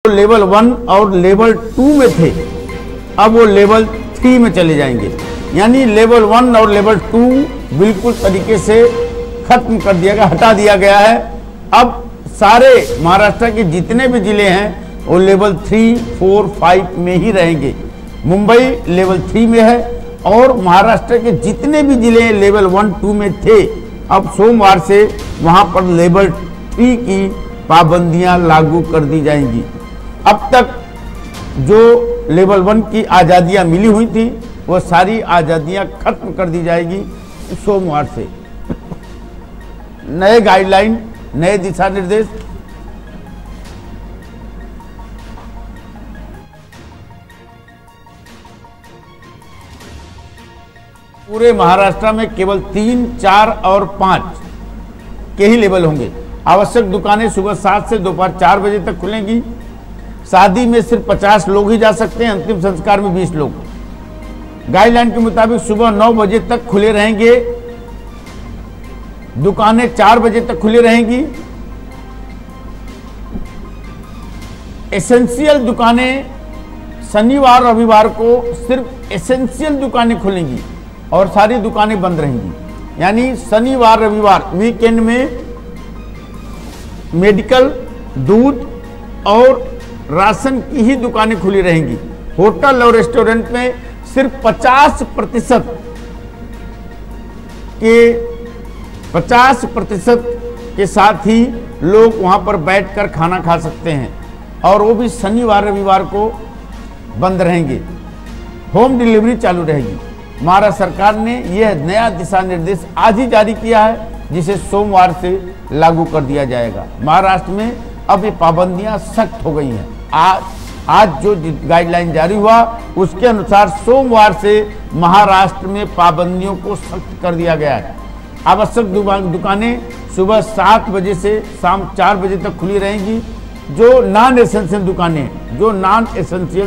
Level 1 और level 2 में थे, अब वो लेवल 3 में चले जाएंगे। यानी लेवल 1 और लेवल 2 बिल्कुल तरीके से खत्म कर दिया गया, हटा दिया गया है। अब सारे महाराष्ट्र के जितने भी जिले हैं वो लेवल 3, 4, 5 में ही रहेंगे। मुंबई लेवल 3 में है और महाराष्ट्र के जितने भी जिले लेवल 1, 2 में थे, अब सोमवार से वहां पर लेवल 3 की पाबंदियां लागू कर दी जाएंगी। अब तक जो लेवल 1 की आज़ादियां मिली हुई थी वो सारी आज़ादियां खत्म कर दी जाएगी सोमवार से। नए गाइडलाइन, नए दिशा निर्देश पूरे महाराष्ट्र में केवल 3, 4 और 5 के ही लेवल होंगे। आवश्यक दुकानें सुबह 7 से दोपहर 4 बजे तक खुलेंगी। शादी में सिर्फ 50 लोग ही जा सकते हैं, अंतिम संस्कार में 20 लोग। गाइडलाइन के मुताबिक सुबह 9 बजे तक खुले रहेंगे, दुकानें 4 बजे तक खुली रहेंगी। एसेंशियल दुकानें शनिवार रविवार को सिर्फ एसेंशियल दुकानें खुलेंगी और सारी दुकानें बंद रहेंगी। यानी शनिवार रविवार वीकेंड में मेडिकल, दूध और राशन की ही दुकानें खुली रहेंगी। होटल और रेस्टोरेंट में सिर्फ 50% के साथ ही लोग वहां पर बैठकर खाना खा सकते हैं और वो भी शनिवार रविवार को बंद रहेंगे। होम डिलीवरी चालू रहेगी। महाराष्ट्र सरकार ने यह नया दिशा निर्देश आज ही जारी किया है, जिसे सोमवार से लागू कर दिया जाएगा। महाराष्ट्र में अब ये पाबंदियां सख्त हो गई हैं। आज जो गाइडलाइन जारी हुआ उसके अनुसार सोमवार से महाराष्ट्र में पाबंदियों को सख्त कर दिया गया है। आवश्यक दुकानें सुबह 7 बजे से शाम 4 बजे तक खुली रहेंगी। जो नॉन एसेंशियल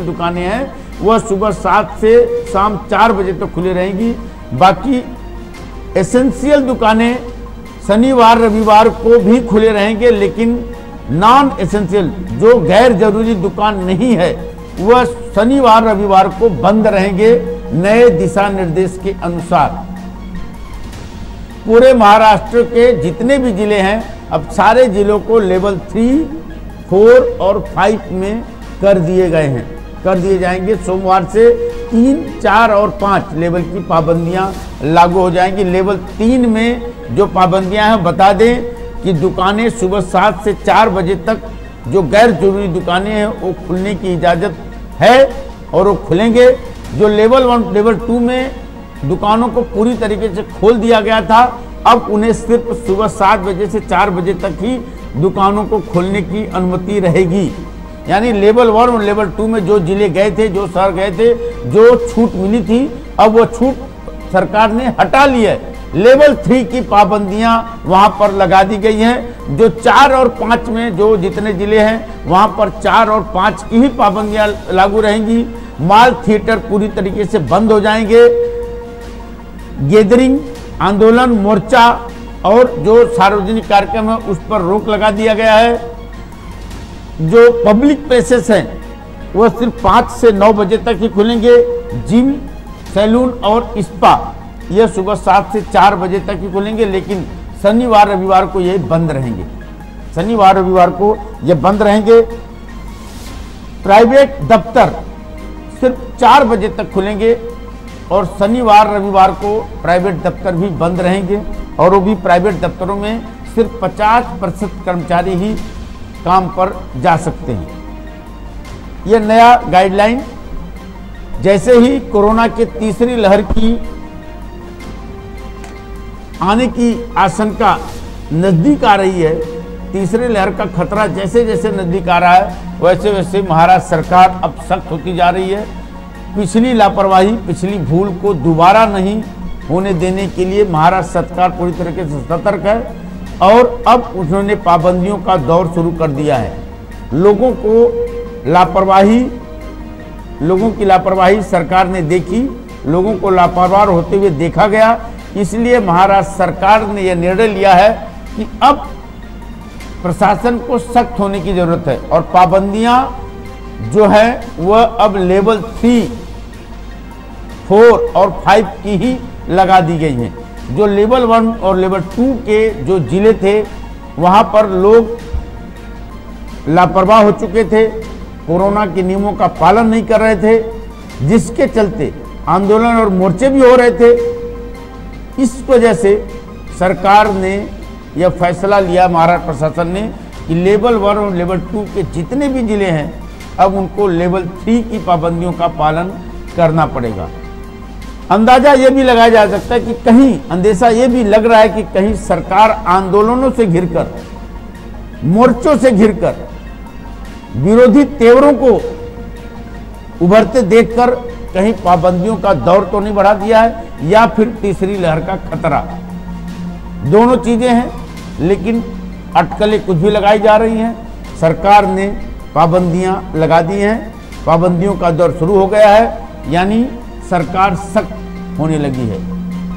दुकानें हैं वह सुबह 7 से शाम 4 बजे तक खुली रहेंगी। बाकी एसेंशियल दुकानें शनिवार रविवार को भी खुले रहेंगे, लेकिन नॉन एसेंशियल जो गैर जरूरी दुकान नहीं है वह शनिवार रविवार को बंद रहेंगे नए दिशा निर्देश के अनुसार। पूरे महाराष्ट्र के जितने भी जिले हैं अब सारे जिलों को लेवल 3, 4 और 5 में कर दिए जाएंगे। सोमवार से 3, 4 और 5 लेवल की पाबंदियां लागू हो जाएंगी। लेवल 3 में जो पाबंदियां हैं बता दें कि दुकानें सुबह 7 से 4 बजे तक जो गैर जरूरी दुकानें हैं वो खुलने की इजाज़त है और वो खुलेंगे। जो लेवल 1, लेवल 2 में दुकानों को पूरी तरीके से खोल दिया गया था, अब उन्हें सिर्फ सुबह 7 बजे से 4 बजे तक ही दुकानों को खोलने की अनुमति रहेगी। यानी लेवल 1 और लेवल 2 में जो जिले गए थे, जो शहर गए थे, जो छूट मिली थी, अब वो छूट सरकार ने हटा ली है। लेवल 3 की पाबंदियां वहां पर लगा दी गई हैं। जो 4 और 5 में जो जितने जिले हैं वहां पर 4 और 5 की ही पाबंदियां लागू रहेंगी। मॉल, थिएटर पूरी तरीके से बंद हो जाएंगे। गैदरिंग, आंदोलन, मोर्चा और जो सार्वजनिक कार्यक्रम है उस पर रोक लगा दिया गया है। जो पब्लिक प्लेसेस हैं वह सिर्फ 5 से 9 बजे तक ही खुलेंगे। जिम, सैलून और स्पा यह सुबह 7 से 4 बजे तक ही खुलेंगे, लेकिन शनिवार रविवार को ये बंद रहेंगे। प्राइवेट दफ्तर सिर्फ 4 बजे तक खुलेंगे और शनिवार रविवार को प्राइवेट दफ्तर भी बंद रहेंगे और वो भी प्राइवेट दफ्तरों में सिर्फ 50% कर्मचारी ही काम पर जा सकते हैं। यह नया गाइडलाइन जैसे ही कोरोना के तीसरी लहर की आने की आशंका नजदीक आ रही है, तीसरी लहर का खतरा जैसे जैसे नजदीक आ रहा है वैसे वैसे महाराष्ट्र सरकार अब सख्त होती जा रही है। पिछली लापरवाही, पिछली भूल को दोबारा नहीं होने देने के लिए महाराष्ट्र सरकार पूरी तरीके से सतर्क है और अब उन्होंने पाबंदियों का दौर शुरू कर दिया है। लोगों की लापरवाही सरकार ने देखी, लोगों को लापरवाह होते हुए देखा गया, इसलिए महाराष्ट्र सरकार ने यह निर्णय लिया है कि अब प्रशासन को सख्त होने की जरूरत है और पाबंदियां जो है वह अब लेवल 3, 4 और 5 की ही लगा दी गई है। जो लेवल 1 और लेवल 2 के जो जिले थे वहां पर लोग लापरवाह हो चुके थे, कोरोना के नियमों का पालन नहीं कर रहे थे, जिसके चलते आंदोलन और मोर्चे भी हो रहे थे। इस वजह से सरकार ने यह फैसला लिया, महाराष्ट्र प्रशासन ने, कि लेवल 1 और लेवल 2 के जितने भी जिले हैं अब उनको लेवल 3 की पाबंदियों का पालन करना पड़ेगा। अंदाजा ये भी लगाया जा सकता है कि कहीं अंदेशा ये भी लग रहा है कि कहीं सरकार आंदोलनों से घिरकर, मोर्चों से घिरकर विरोधी तेवरों को उभरते देखकर कहीं पाबंदियों का दौर तो नहीं बढ़ा दिया है, या फिर तीसरी लहर का खतरा। दोनों चीजें हैं, लेकिन अटकलें कुछ भी लगाई जा रही हैं। सरकार ने पाबंदियां लगा दी हैं, पाबंदियों का दौर शुरू हो गया है, यानी सरकार सख्त होने लगी है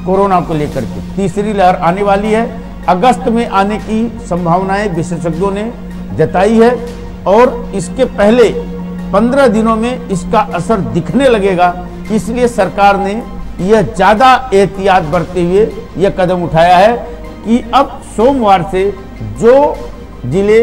कोरोना को लेकर के। तीसरी लहर आने वाली है, अगस्त में आने की संभावनाएं विशेषज्ञों ने जताई है, और इसके पहले 15 दिनों में इसका असर दिखने लगेगा। इसलिए सरकार ने यह ज्यादा एहतियात बरतते हुए यह कदम उठाया है कि अब सोमवार से जो जिले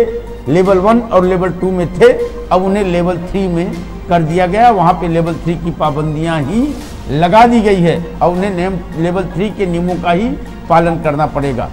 लेवल 1 और लेवल 2 में थे अब उन्हें लेवल 3 में कर दिया गया। वहां पे लेवल 3 की पाबंदियां ही लगा दी गई है और उन्हें लेवल 3 के नियमों का ही पालन करना पड़ेगा।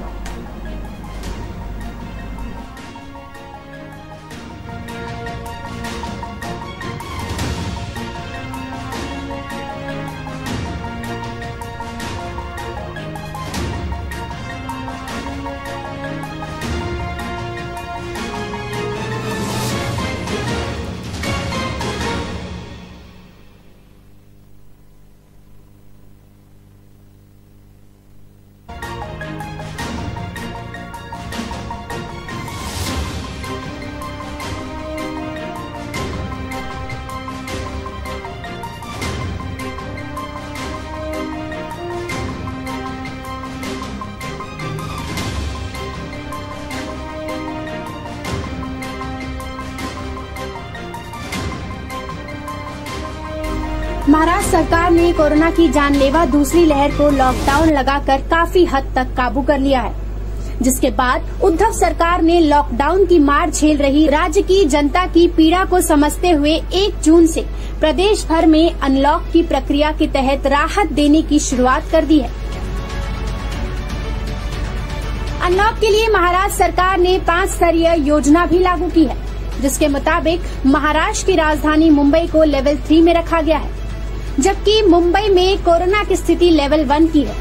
महाराष्ट्र सरकार ने कोरोना की जानलेवा दूसरी लहर को लॉकडाउन लगाकर काफी हद तक काबू कर लिया है, जिसके बाद उद्धव सरकार ने लॉकडाउन की मार झेल रही राज्य की जनता की पीड़ा को समझते हुए 1 जून से प्रदेश भर में अनलॉक की प्रक्रिया के तहत राहत देने की शुरुआत कर दी है। अनलॉक के लिए महाराष्ट्र सरकार ने 5 स्तरीय योजना भी लागू की है, जिसके मुताबिक महाराष्ट्र की राजधानी मुंबई को लेवल 3 में रखा गया है, जबकि मुंबई में कोरोना की स्थिति लेवल 1 की है।